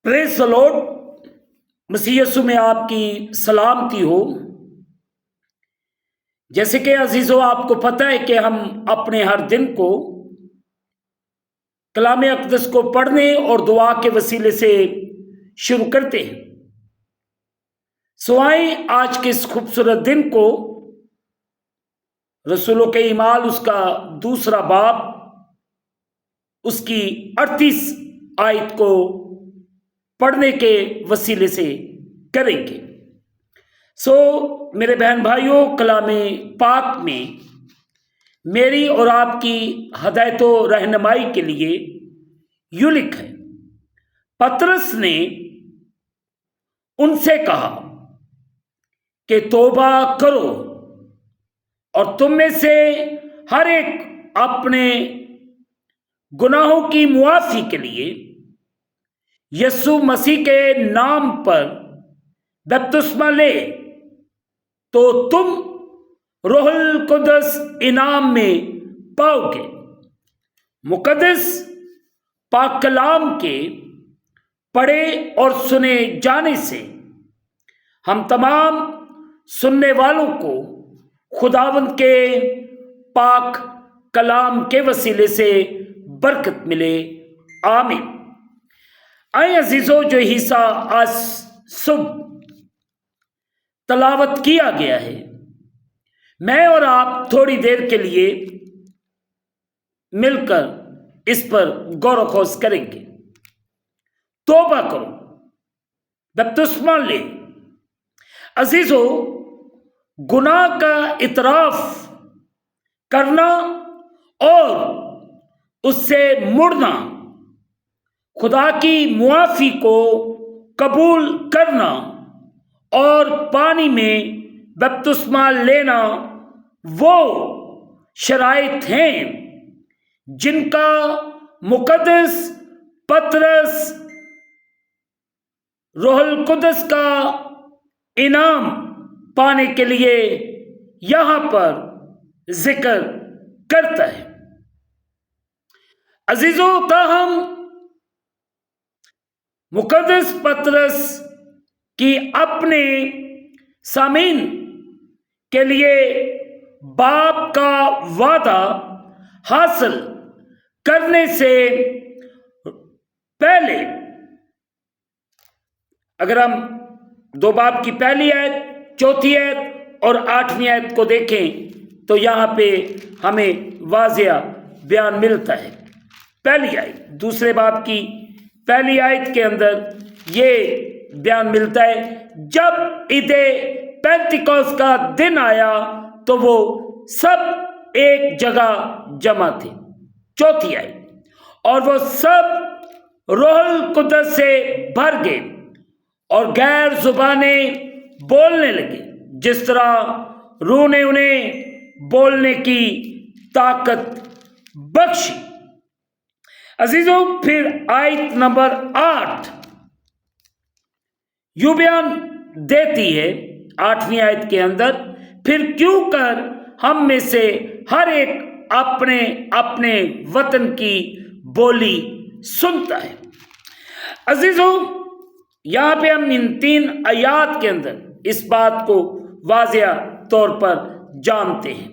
Praise the Lord. मसीह यीशु में आपकी सलामती हो। जैसे कि अजीजों, आपको पता है कि हम अपने हर दिन को कलाम अक़दस को पढ़ने और दुआ के वसीले से शुरू करते हैं। सो आए आज के इस खूबसूरत दिन को रसूलों के ईमाल उसका दूसरा बाब उसकी 38 आयत को पढ़ने के वसीले से करेंगे। सो मेरे बहन भाइयों, कलाम पाक में मेरी और आपकी हदायत व रहनुमाई के लिए यूं लिखा है, पतरस ने उनसे कहा कि तौबा करो और तुम में से हर एक अपने गुनाहों की मुआफी के लिए यीशु मसीह के नाम पर बपतिस्मा ले, तो तुम रूहुल कुद्दस इनाम में पाओगे। मुकद्दस पाक कलाम के पढ़े और सुने जाने से हम तमाम सुनने वालों को खुदावंद के पाक कलाम के वसीले से बरकत मिले। आमीन। आए अजीजों, जो हिस्सा आज सुबह तलावत किया गया है, मैं और आप थोड़ी देर के लिए मिलकर इस पर गौर खोज करेंगे। तौबा करो, बपतिस्मा ले। अजीजों, गुनाह का इतराफ करना और उससे मुड़ना, खुदा की मुआफी को कबूल करना और पानी में बपतिस्मा लेना वो शराइत हैं जिनका मुकद्दस पतरस रूहुल कुद्दस का इनाम पाने के लिए यहां पर जिक्र करता है। अजीजों, ताहम मुकद्दस पतरस की अपने सामीन के लिए बाप का वादा हासिल करने से पहले, अगर हम दो बाब की पहली आयत, चौथी आयत और 8वीं आयत को देखें तो यहाँ पे हमें वाज़िया बयान मिलता है। पहली आयत, दूसरे बाब की पहली आयत के अंदर ये बयान मिलता है, जब ईदे पेंतिकोस्त का दिन आया तो वो सब एक जगह जमा थे। चौथी आयत, और वो सब रूहुल कुद्दस से भर गए और गैर जुबानें बोलने लगे, जिस तरह रूह ने उन्हें बोलने की ताकत बख्शी। अजीजों, फिर आयत नंबर 8 यूं बयान देती है, 8वीं आयत के अंदर, फिर क्यों कर हम में से हर एक अपने अपने वतन की बोली सुनता है। अजीजों, यहाँ पे हम इन 3 आयात के अंदर इस बात को वाज़िया तौर पर जानते हैं।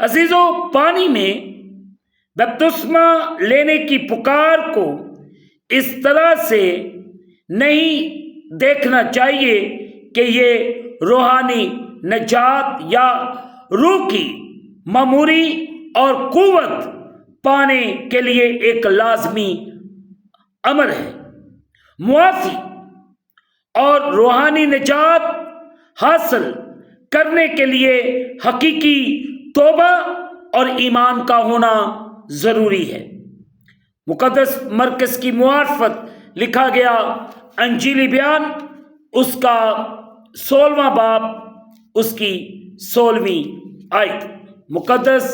अजीजों, पानी में बपतिस्मा लेने की पुकार को इस तरह से नहीं देखना चाहिए कि ये रूहानी नजात या रूह की मामूरी और कुव्वत पाने के लिए एक लाजमी अमर है। मुआफी और रूहानी निजात हासिल करने के लिए हकीकी तौबा और ईमान का होना जरूरी है। मुकद्दस मरकज़ की मुआरफत लिखा गया अंजीली बयान उसका 16वां बाब उसकी 16वीं आयत। मुकद्दस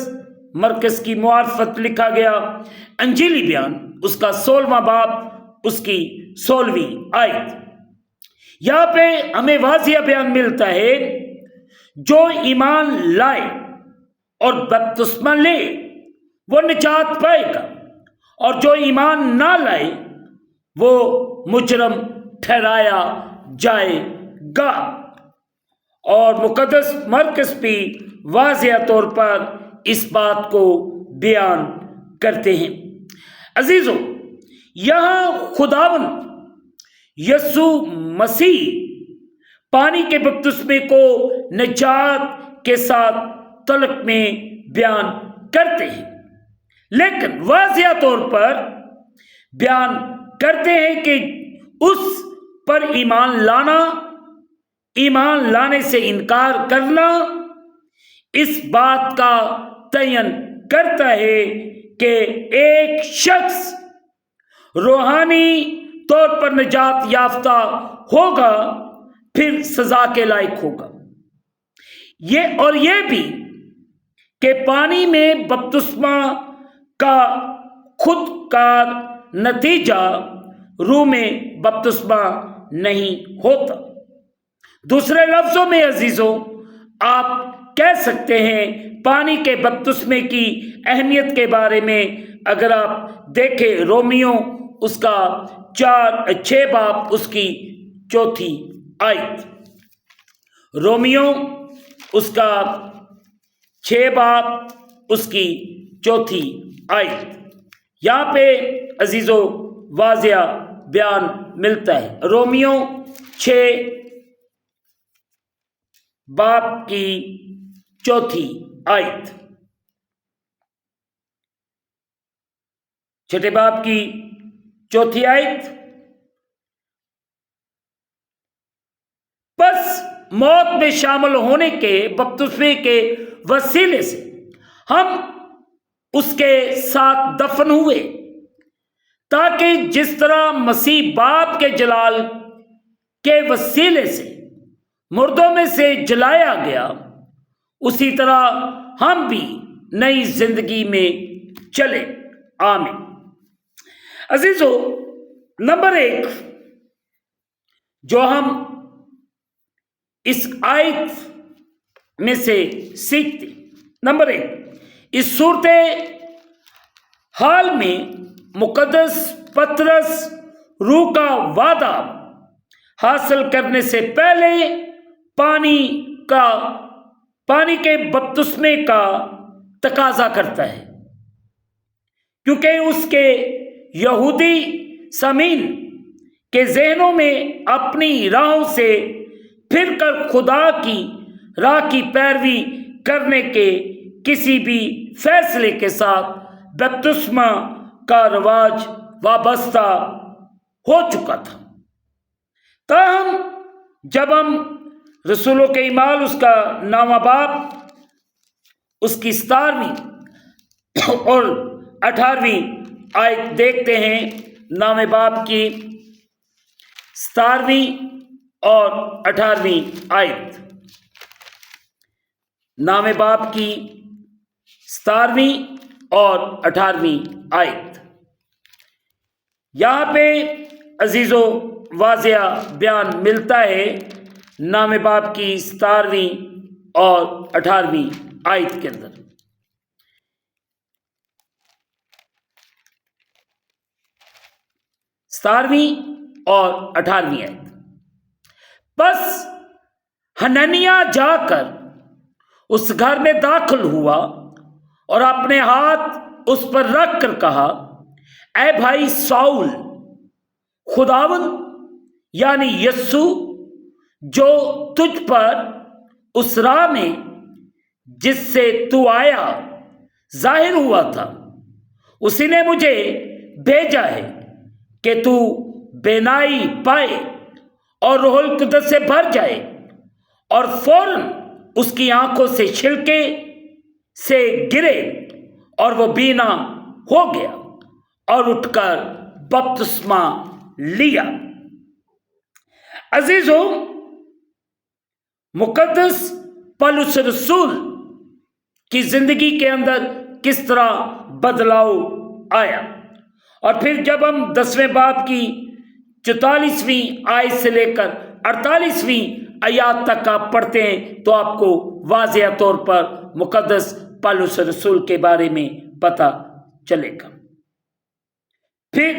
मरकज़ की मुआरफत लिखा गया अंजीली बयान उसका 16वां बाब उसकी 16वीं आयत। यहाँ पे हमें वाज़िया बयान मिलता है, जो ईमान लाए और बपतिस्मा ले वो निजात पाएगा, और जो ईमान ना लाए وہ مجرم ٹھہرایا جائے گا۔ اور مقدس مرکز بھی واضح طور پر اس بات کو بیان کرتے ہیں۔ عزیزو، یہاں خداوند یسوع مسیح پانی کے بپتسمے کو نجات کے ساتھ تعلق میں بیان کرتے ہیں، لیکن واضح طور پر بیان کرتے ہیں کہ اس پر ایمان لانے سے انکار کرنا اس بات کا تعین کرتا ہے کہ ایک شخص روحانی طور پر نجات یافتہ ہوگا، پھر سزا کے لائق ہوگا۔ یہ بھی کہ پانی میں بپتسمہ کا خود کار نتیجہ روح میں بپتسمہ نہیں ہوتا۔ دوسرے لفظوں میں عزیزوں، آپ کہہ سکتے ہیں پانی کے بپتسمے کی اہمیت کے بارے میں اگر آپ دیکھیں رومیو اس کا 6 باب اس کی 4 آیت، رومیو اس کا 6 باب اس کی 4 آیت، یہاں پہ عزیزو واضح بیان ملتا ہے۔ رومیو 6 باب کی 4 آیت، 6 باب کی 4 آیت، بس موت میں شامل ہونے کے بپتسمے کے وسیلے سے ہم اس کے ساتھ دفن ہوئے، تاکہ جس طرح مسیح باپ کے جلال کے وسیلے سے مردوں میں سے جلایا گیا، اسی طرح ہم بھی نئی زندگی میں چلے۔ آمین۔ عزیزو، نمبر 1 جو ہم اس آیت میں سے سیکھتے، نمبر 1، اس صورت حال میں مقدس پطرس روح کا وعدہ حاصل کرنے سے پہلے پانی کے بپتسمے کا تقاضا کرتا ہے، کیونکہ اس کے یہودی سامعین کے ذہنوں میں اپنی راہوں سے پھر کر خدا کی راہ کی پیروی کرنے کے کسی بھی فیصلے کے ساتھ بپتسمہ کا رواج وابستہ ہو چکا تھا۔ تاہم جب ہم رسولوں کے اعمال اس کا 9واں باب اس کی 17ویں اور 18ویں آیت دیکھتے ہیں، 9ویں باب کی 17ویں اور 18ویں آیت، 9ویں باب کی 17ویں اور 18ویں آیت، یہاں پہ عزیزو واضح بیان ملتا ہے 9ویں باب کی 17ویں اور 18ویں آیت کے اندر۔ 17ویں اور 18ویں آیت، بس حنانیہ جا کر اس گھر میں داخل ہوا اور اپنے ہاتھ اس پر رکھ کر کہا، اے بھائی ساؤل، خداوند یعنی یسوع جو تجھ پر اس راہ میں جس سے تو آیا ظاہر ہوا تھا، اسی نے مجھے بھیجا ہے کہ تو بینائی پائے اور روح القدس سے بھر جائے۔ اور فوراً اس کی آنکھوں سے چھلکے سے گرے اور وہ بینا ہو گیا اور اٹھ کر بپتسمہ لیا۔ عزیزو، مقدس پولس رسول کی زندگی کے اندر کس طرح بدلاؤ آیا، اور پھر جب ہم 10ویں باب کی 44ویں آیت سے لے کر 48ویں آیات تک آپ پڑھتے ہیں تو آپ کو واضح طور پر مقدس پولس رسول کے بارے میں پتہ چلے گا۔ پھر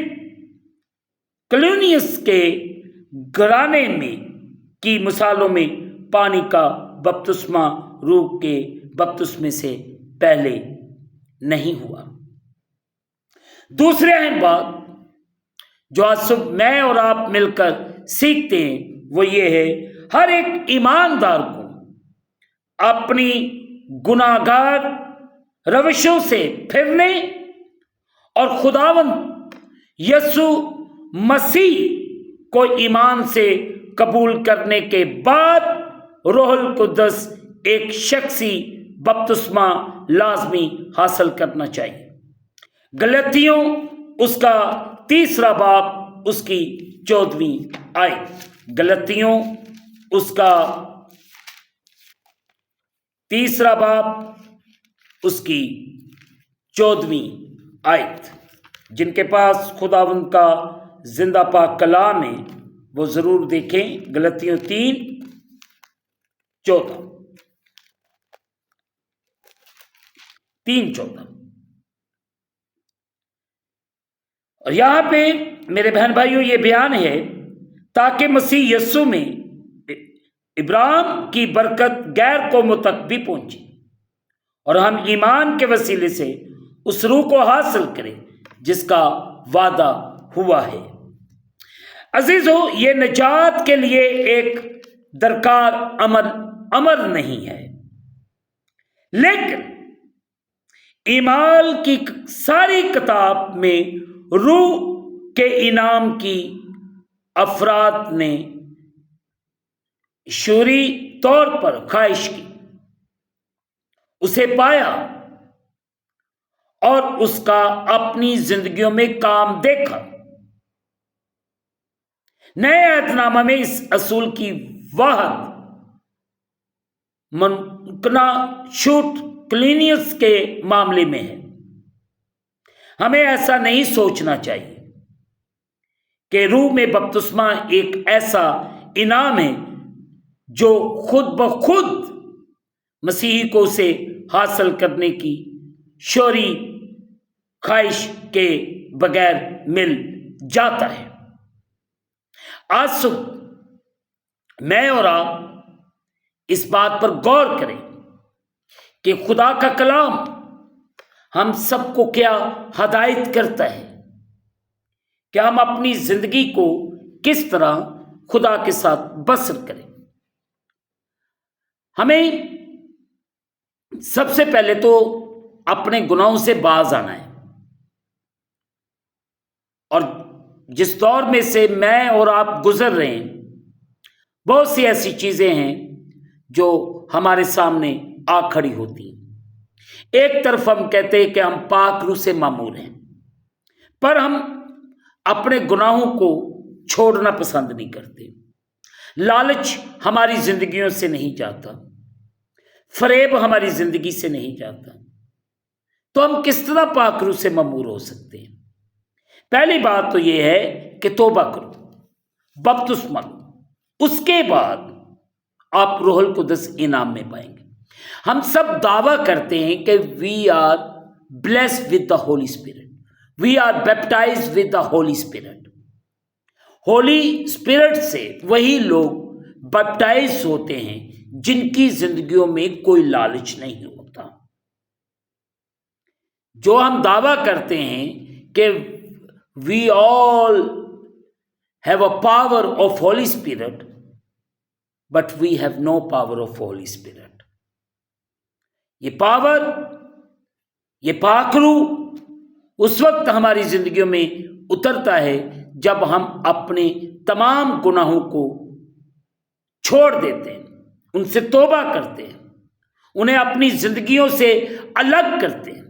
क्लूनियस के घराने में की मिसालों में पानी का बपतिस्मा रूह के बपतिस्मे से पहले नहीं हुआ। दूसरी अहम बात जो आज सुबह मैं और आप मिलकर सीखते हैं वो ये है, हर एक ईमानदार को अपनी गुनाहगार रविशों से फिरने और खुदावंद यीशु मसीह को ईमान से कबूल करने के बाद रूहुल कुद्दस एक शख्सी बपतिस्मा लाजमी हासिल करना चाहिए। गलतियों उसका 3 बाब उसकी 14वीं आयत। गलतियों उसका 3 बाब उसकी 14वीं आयत। जिनके पास खुदावंद का जिंदा पाक कलाम है वो जरूर देखें। गलतियों 3:14 3:14। और यहां पे मेरे बहन भाइयों ये बयान है, ताकि मसीह यीशु में इब्राहिम की बरकत गैर कौमों तक भी पहुंचे और हम ईमान के वसीले से उस रूह को हासिल करें जिसका वादा हुआ है। अजीजों, ये निजात के लिए एक दरकार अमल नहीं है, लेकिन ईमाल की सारी किताब में रूह के इनाम की अफराद ने शूरी तौर पर ख्वाहिश की, उसे पाया और उसका अपनी जिंदगियों में काम देखा। नए अहदनामा में इस असूल की वाहद मुमकिना शूट क्लीनियस के मामले में है। हमें ऐसा नहीं सोचना चाहिए कि रूह में बपतिस्मा एक ऐसा इनाम है जो खुद ब खुद मसीही को उसे हासिल करने की शौरी ख्वाहिश के बगैर मिल जाता है। आज सुबह मैं और आप इस बात पर गौर करें कि खुदा का कलाम हम सबको क्या हदायत करता है कि हम अपनी जिंदगी को किस तरह खुदा के साथ बसर करें। हमें सबसे पहले तो अपने गुनाहों से बाज आना है, और जिस दौर में से मैं और आप गुजर रहे हैं, बहुत सी ऐसी चीजें हैं जो हमारे सामने आ खड़ी होती हैं। एक तरफ हम कहते हैं कि हम पाक रूह से मामूर हैं, पर हम अपने गुनाहों को छोड़ना पसंद नहीं करते। लालच हमारी जिंदगियों से नहीं जाता, फरेब हमारी जिंदगी से नहीं जाता, तो हम किस तरह पाक रूह से मामूर हो सकते हैं? पहली बात तो यह है कि तौबा करो, बपतिस्मा लो, उसके बाद आप रूहुल कुद्दस इनाम में पाएंगे। हम सब दावा करते हैं कि we are blessed with the Holy Spirit, we are baptised with the Holy Spirit. Holy Spirit से वही लोग बैप्टाइज होते हैं जिनकी जिंदगियों में कोई लालच नहीं होता। जो हम दावा करते हैं कि we all have a power of Holy Spirit, but we have no power of Holy Spirit. ये पावर, ये पाखरू उस वक्त हमारी जिंदगियों में उतरता है जब हम अपने तमाम गुनाहों को छोड़ देते हैं, उनसे तौबा करते हैं, उन्हें अपनी जिंदगियों से अलग करते हैं,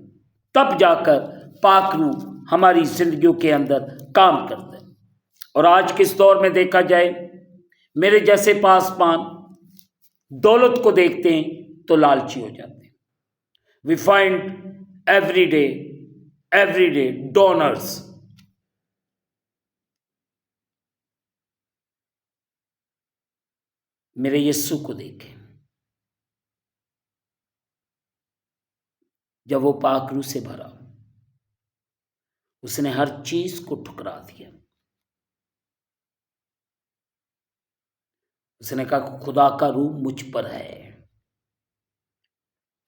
तब जाकर पाखरू हमारी जिंदगियों के अंदर काम करते हैं। और आज के इस दौर में देखा जाए, मेरे जैसे पासवान दौलत को देखते हैं तो लालची हो जाते हैं। We find every day donors. मेरे यीशु को देखें, जब वो पाक रूह से भरा, उसने हर चीज को ठुकरा दिया। اس نے کہا کہ خدا کا روح مجھ پر ہے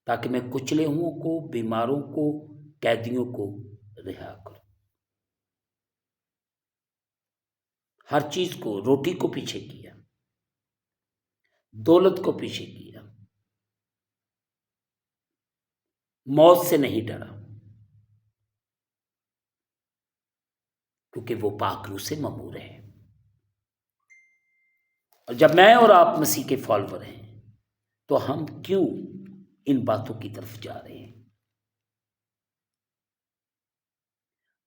تاکہ میں کچلے ہوں کو، بیماروں کو، قیدیوں کو رہا کروں۔ ہر چیز کو، روٹی کو پیچھے کیا، دولت کو پیچھے کیا، موت سے نہیں ڈرا، کیونکہ وہ پاک روح سے مامور ہے۔ اور جب میں اور آپ مسیح کے فالوور ہیں تو ہم کیوں ان باتوں کی طرف جا رہے ہیں؟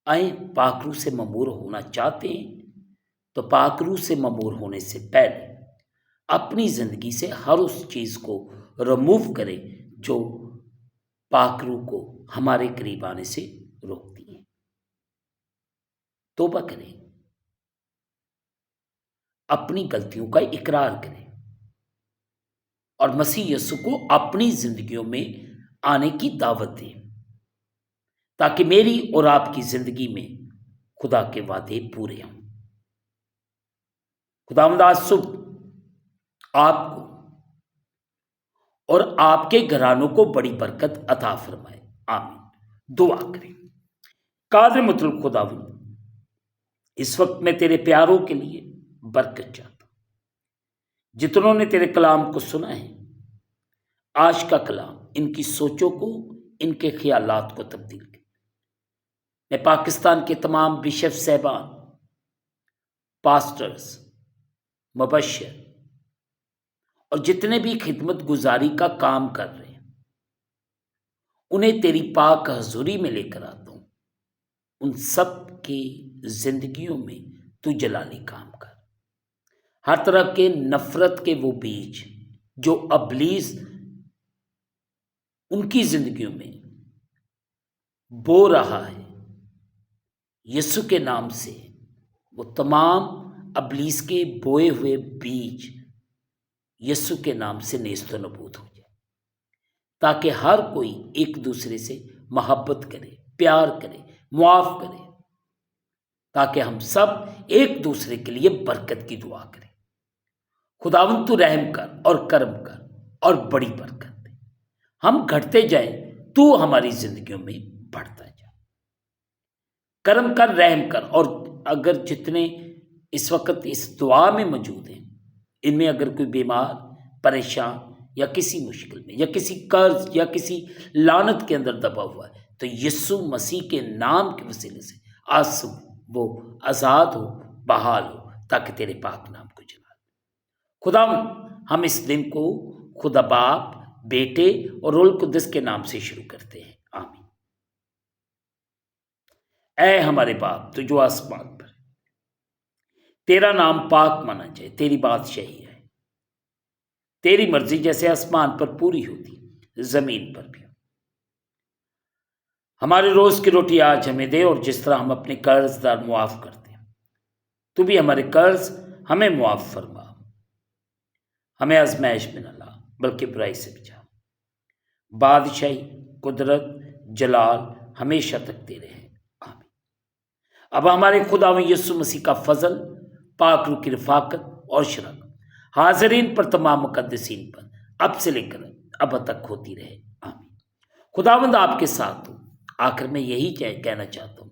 آئیں، پاک روح سے مامور ہونا چاہتے ہیں تو پاک روح سے مامور ہونے سے پہلے اپنی زندگی سے ہر اس چیز کو ریموو کریں جو پاک روح کو ہمارے قریب آنے سے روکتی ہے۔ توبہ کریں، اپنی غلطیوں کا اقرار کریں اور مسیح یسوع کو اپنی زندگیوں میں آنے کی دعوت دیں تاکہ میری اور آپ کی زندگی میں خدا کے وعدے پورے ہوں۔ خداوند آج صبح آپ کو اور آپ کے گھرانوں کو بڑی برکت عطا فرمائے، آمین۔ دعا کریں۔ قادر مطلق خداوند، اس وقت میں تیرے پیاروں کے لیے برکت چاہتا ہوں جتنوں نے تیرے کلام کو سنا ہے۔ آج کا کلام ان کی سوچوں کو، ان کے خیالات کو تبدیل کرے۔ میں پاکستان کے تمام بشپ صاحبان، پاسٹرز، مبشر اور جتنے بھی خدمت گزاری کا کام کر رہے ہیں انہیں تیری پاک حضوری میں لے کر آتا ہوں۔ ان سب کی زندگیوں میں تو جلالی کام کر۔ ہر طرح کے نفرت کے وہ بیج جو ابلیس ان کی زندگیوں میں بو رہا ہے، یسوع کے نام سے وہ تمام ابلیس کے بوئے ہوئے بیج یسوع کے نام سے نیست و نابود ہو جائے، تاکہ ہر کوئی ایک دوسرے سے محبت کرے، پیار کرے، معاف کرے، تاکہ ہم سب ایک دوسرے کے لیے برکت کی دعا کریں۔ خداوند تو رحم کر اور کرم کر اور بڑی برکت دے۔ ہم گھٹتے جائیں تو ہماری زندگیوں میں بڑھتا جائے۔ کرم کر، رحم کر، اور اگر جتنے اس وقت اس دعا میں موجود ہیں ان میں اگر کوئی بیمار، پریشان یا کسی مشکل میں یا کسی قرض یا کسی لعنت کے اندر دبا ہوا ہے تو یسوع مسیح کے نام کے وسیلے سے آج صبح وہ آزاد ہو، بحال ہو، تاکہ تیرے پاک نام کو جلال۔ خداوند، ہم اس دن کو خدا باپ، بیٹے اور روح القدس کے نام سے شروع کرتے ہیں، آمین۔ اے ہمارے باپ تو جو آسمان پر، تیرا نام پاک مانا جائے، تیری بادشاہی ہے، تیری مرضی جیسے آسمان پر پوری ہوتی زمین پر بھی۔ ہمارے روز کی روٹی آج ہمیں دے، اور جس طرح ہم اپنے قرض دار معاف کرتے ہیں تو بھی ہمارے قرض ہمیں معاف فرما، ہمیں آزمائش میں نہ لا بلکہ برائی سے بچا۔ بادشاہی، قدرت، جلال ہمیشہ تک تیرے ہیں، آمین۔ اب ہمارے خداوند یسوع مسیح کا فضل، پاک روح کی رفاقت اور شرکت حاضرین پر، تمام مقدسین پر اب سے لے کر اب تک ہوتی رہے، آمین۔ خداوند آپ کے ساتھ ہو۔ آخر میں یہی کہنا چاہتا ہوں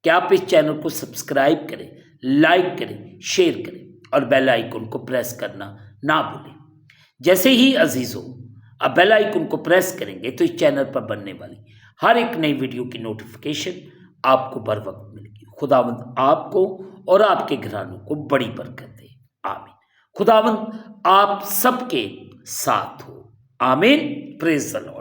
کہ آپ اس چینل کو سبسکرائب کریں، لائک کریں، شیئر کریں اور بیل آئیکن کو پریس کرنا نہ بھولیں۔ جیسے ہی عزیزوں آپ بیل آئیکن کو پریس کریں گے تو اس چینل پر بننے والی ہر ایک نئی ویڈیو کی نوٹیفیکیشن آپ کو بر وقت ملے گی۔ خداوند آپ کو اور آپ کے گھرانوں کو بڑی برکت دے، آمین۔ خداوند آپ سب کے ساتھ ہو، آمین۔ پریز دی لارڈ۔